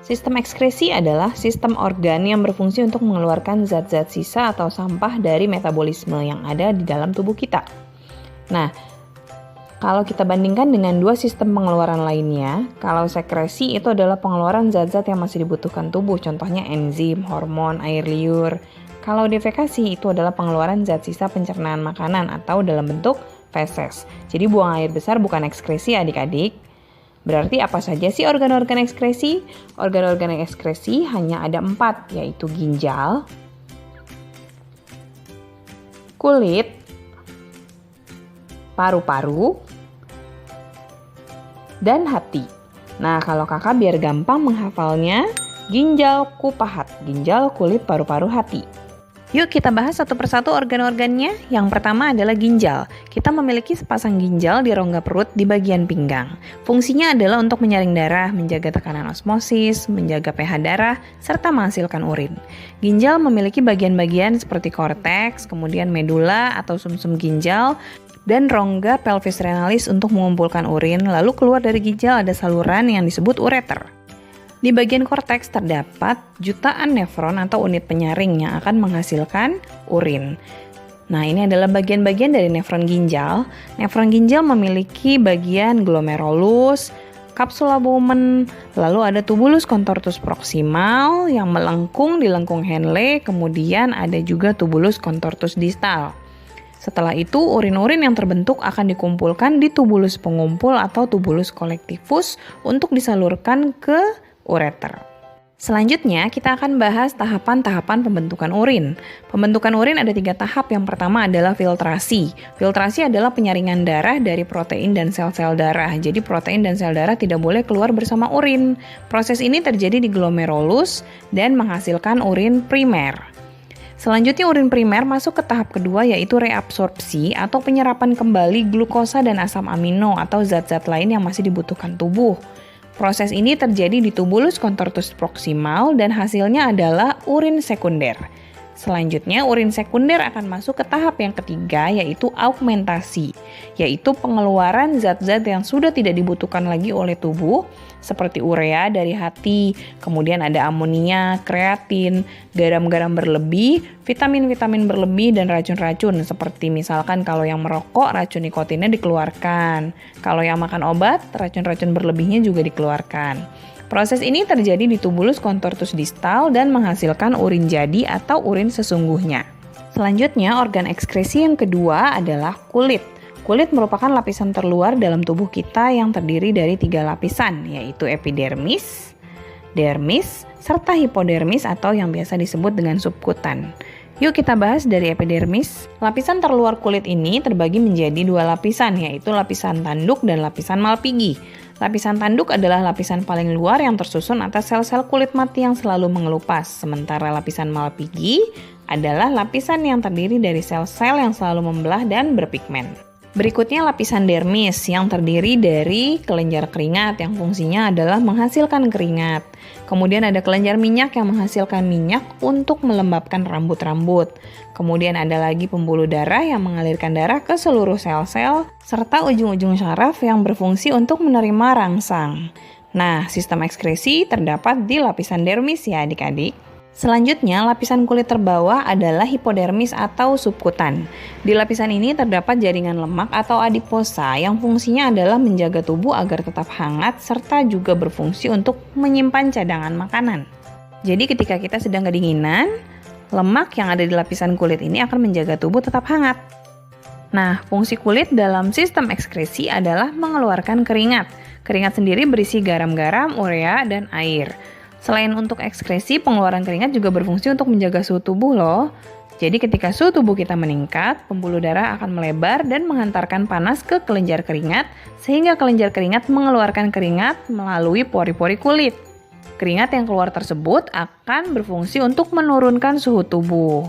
Sistem ekskresi adalah sistem organ yang berfungsi untuk mengeluarkan zat-zat sisa atau sampah dari metabolisme yang ada di dalam tubuh kita. Nah, kalau kita bandingkan dengan dua sistem pengeluaran lainnya, kalau sekresi itu adalah pengeluaran zat-zat yang masih dibutuhkan tubuh, contohnya enzim, hormon, air liur. Kalau defekasi itu adalah pengeluaran zat sisa pencernaan makanan atau dalam bentuk feses. Jadi buang air besar bukan ekskresi adik-adik. Berarti apa saja sih organ-organ ekskresi? Organ-organ ekskresi hanya ada 4, yaitu ginjal, kulit, paru-paru, dan hati. Nah, kalau kakak biar gampang menghafalnya, ginjal, kupahat, ginjal, kulit, paru-paru, hati. Yuk kita bahas satu persatu organ-organnya. Yang pertama adalah ginjal. Kita memiliki sepasang ginjal di rongga perut di bagian pinggang. Fungsinya adalah untuk menyaring darah, menjaga tekanan osmosis, menjaga pH darah, serta menghasilkan urin. Ginjal memiliki bagian-bagian seperti korteks, kemudian medula atau sumsum ginjal, dan rongga pelvis renalis untuk mengumpulkan urin. Lalu keluar dari ginjal ada saluran yang disebut ureter. Di bagian korteks terdapat jutaan nefron atau unit penyaring yang akan menghasilkan urin. Nah, ini adalah bagian-bagian dari nefron ginjal. Nefron ginjal memiliki bagian glomerulus, kapsula Bowman, lalu ada tubulus contortus proximal yang melengkung di lengkung Henle, kemudian ada juga tubulus contortus distal. Setelah itu, urin-urin yang terbentuk akan dikumpulkan di tubulus pengumpul atau tubulus collectivus untuk disalurkan ke ureter. Selanjutnya, kita akan bahas tahapan-tahapan pembentukan urin. Pembentukan urin ada 3 tahap. Yang pertama adalah filtrasi. Filtrasi adalah penyaringan darah dari protein dan sel-sel darah. Jadi protein dan sel darah tidak boleh keluar bersama urin. Proses ini terjadi di glomerulus dan menghasilkan urin primer. Selanjutnya urin primer masuk ke tahap kedua, yaitu reabsorpsi atau penyerapan kembali glukosa dan asam amino atau zat-zat lain yang masih dibutuhkan tubuh. Proses ini terjadi di tubulus contortus proximal dan hasilnya adalah urin sekunder. Selanjutnya, urin sekunder akan masuk ke tahap yang ketiga, yaitu augmentasi, yaitu pengeluaran zat-zat yang sudah tidak dibutuhkan lagi oleh tubuh, seperti urea dari hati, kemudian ada amonia, kreatin, garam-garam berlebih, vitamin-vitamin berlebih, dan racun-racun, seperti misalkan kalau yang merokok, racun nikotinnya dikeluarkan. Kalau yang makan obat, racun-racun berlebihnya juga dikeluarkan. Proses ini terjadi di tubulus contortus distal dan menghasilkan urin jadi atau urin sesungguhnya. Selanjutnya, organ ekskresi yang kedua adalah kulit. Kulit merupakan lapisan terluar dalam tubuh kita yang terdiri dari 3 lapisan, yaitu epidermis, dermis, serta hipodermis atau yang biasa disebut dengan subkutan. Yuk kita bahas dari epidermis. Lapisan terluar kulit ini terbagi menjadi 2 lapisan, yaitu lapisan tanduk dan lapisan malpighi. Lapisan tanduk adalah lapisan paling luar yang tersusun atas sel-sel kulit mati yang selalu mengelupas, sementara lapisan malpighi adalah lapisan yang terdiri dari sel-sel yang selalu membelah dan berpigmen. Berikutnya lapisan dermis yang terdiri dari kelenjar keringat yang fungsinya adalah menghasilkan keringat. Kemudian ada kelenjar minyak yang menghasilkan minyak untuk melembabkan rambut-rambut. Kemudian ada lagi pembuluh darah yang mengalirkan darah ke seluruh sel-sel, serta ujung-ujung syaraf yang berfungsi untuk menerima rangsang. Nah, sistem ekskresi terdapat di lapisan dermis ya adik-adik. Selanjutnya, lapisan kulit terbawah adalah hipodermis atau subkutan. Di lapisan ini terdapat jaringan lemak atau adiposa yang fungsinya adalah menjaga tubuh agar tetap hangat serta juga berfungsi untuk menyimpan cadangan makanan. Jadi ketika kita sedang kedinginan, lemak yang ada di lapisan kulit ini akan menjaga tubuh tetap hangat. Nah, fungsi kulit dalam sistem ekskresi adalah mengeluarkan keringat. Keringat sendiri berisi garam-garam, urea, dan air. Selain untuk ekskresi, pengeluaran keringat juga berfungsi untuk menjaga suhu tubuh loh. Jadi ketika suhu tubuh kita meningkat, pembuluh darah akan melebar dan menghantarkan panas ke kelenjar keringat, sehingga kelenjar keringat mengeluarkan keringat melalui pori-pori kulit. Keringat yang keluar tersebut akan berfungsi untuk menurunkan suhu tubuh.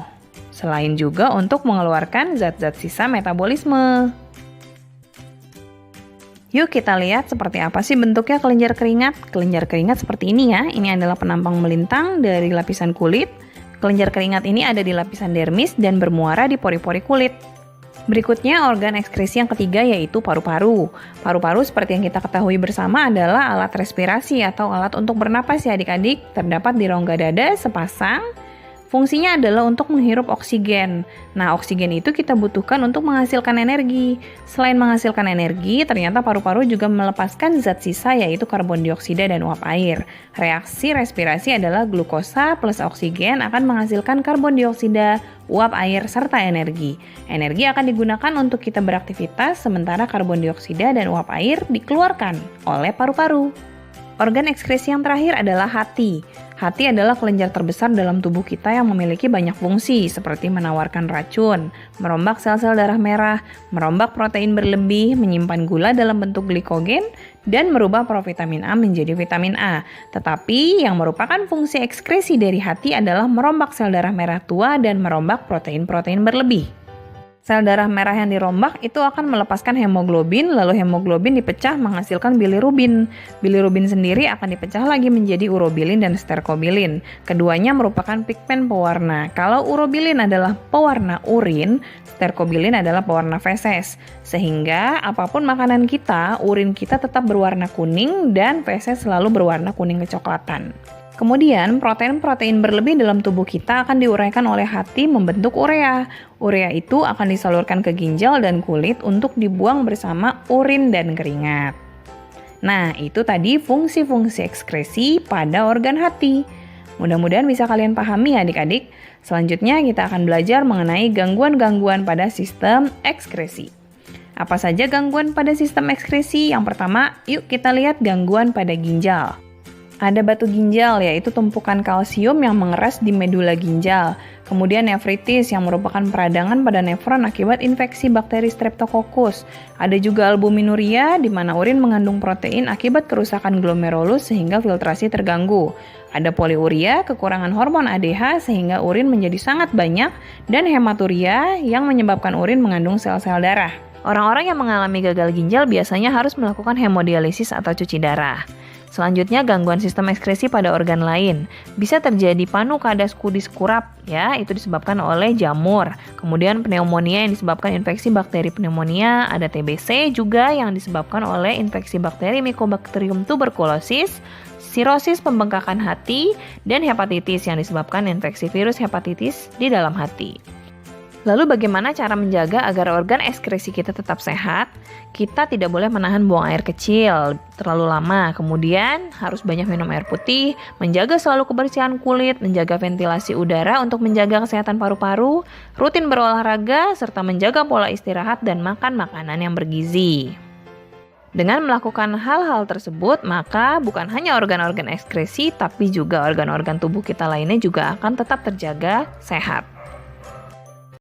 Selain juga untuk mengeluarkan zat-zat sisa metabolisme. Yuk kita lihat seperti apa sih bentuknya kelenjar keringat. Kelenjar keringat seperti ini ya. Ini adalah penampang melintang dari lapisan kulit. Kelenjar keringat ini ada di lapisan dermis dan bermuara di pori-pori kulit. Berikutnya organ ekskresi yang ketiga yaitu paru-paru. Paru-paru seperti yang kita ketahui bersama adalah alat respirasi atau alat untuk bernapas ya adik-adik. Terdapat di rongga dada sepasang. Fungsinya adalah untuk menghirup oksigen. Nah, oksigen itu kita butuhkan untuk menghasilkan energi. Selain menghasilkan energi, ternyata paru-paru juga melepaskan zat sisa yaitu karbon dioksida dan uap air. Reaksi respirasi adalah glukosa plus oksigen akan menghasilkan karbon dioksida, uap air, serta energi. Energi akan digunakan untuk kita beraktivitas, sementara karbon dioksida dan uap air dikeluarkan oleh paru-paru. Organ ekskresi yang terakhir adalah hati. Hati adalah kelenjar terbesar dalam tubuh kita yang memiliki banyak fungsi, seperti menawarkan racun, merombak sel-sel darah merah, merombak protein berlebih, menyimpan gula dalam bentuk glikogen, dan merubah provitamin A menjadi vitamin A. Tetapi yang merupakan fungsi ekskresi dari hati adalah merombak sel darah merah tua dan merombak protein-protein berlebih. Sel darah merah yang dirombak itu akan melepaskan hemoglobin, lalu hemoglobin dipecah menghasilkan bilirubin. Bilirubin sendiri akan dipecah lagi menjadi urobilin dan sterkobilin. Keduanya merupakan pigmen pewarna. Kalau urobilin adalah pewarna urin, sterkobilin adalah pewarna feses. Sehingga apapun makanan kita, urin kita tetap berwarna kuning dan feses selalu berwarna kuning kecoklatan. Kemudian, protein-protein berlebih dalam tubuh kita akan diuraikan oleh hati membentuk urea. Urea itu akan disalurkan ke ginjal dan kulit untuk dibuang bersama urin dan keringat. Nah, itu tadi fungsi-fungsi ekskresi pada organ hati. Mudah-mudahan bisa kalian pahami ya adik-adik. Selanjutnya kita akan belajar mengenai gangguan-gangguan pada sistem ekskresi. Apa saja gangguan pada sistem ekskresi? Yang pertama, yuk kita lihat gangguan pada ginjal. Ada batu ginjal, yaitu tumpukan kalsium yang mengeras di medula ginjal. Kemudian nefritis yang merupakan peradangan pada nefron akibat infeksi bakteri Streptococcus. Ada juga albuminuria, di mana urin mengandung protein akibat kerusakan glomerulus sehingga filtrasi terganggu. Ada poliuria, kekurangan hormon ADH sehingga urin menjadi sangat banyak. Dan hematuria yang menyebabkan urin mengandung sel-sel darah. Orang-orang yang mengalami gagal ginjal biasanya harus melakukan hemodialisis atau cuci darah. Selanjutnya gangguan sistem ekskresi pada organ lain. Bisa terjadi panukadas kudis kurap, ya, itu disebabkan oleh jamur. Kemudian pneumonia yang disebabkan infeksi bakteri pneumonia, ada TBC juga yang disebabkan oleh infeksi bakteri Mycobacterium tuberculosis, sirosis pembengkakan hati, dan hepatitis yang disebabkan infeksi virus hepatitis di dalam hati. Lalu bagaimana cara menjaga agar organ ekskresi kita tetap sehat? Kita tidak boleh menahan buang air kecil terlalu lama. Kemudian harus banyak minum air putih, menjaga selalu kebersihan kulit, menjaga ventilasi udara untuk menjaga kesehatan paru-paru, rutin berolahraga, serta menjaga pola istirahat dan makan makanan yang bergizi. Dengan melakukan hal-hal tersebut, maka bukan hanya organ-organ ekskresi, tapi juga organ-organ tubuh kita lainnya juga akan tetap terjaga sehat.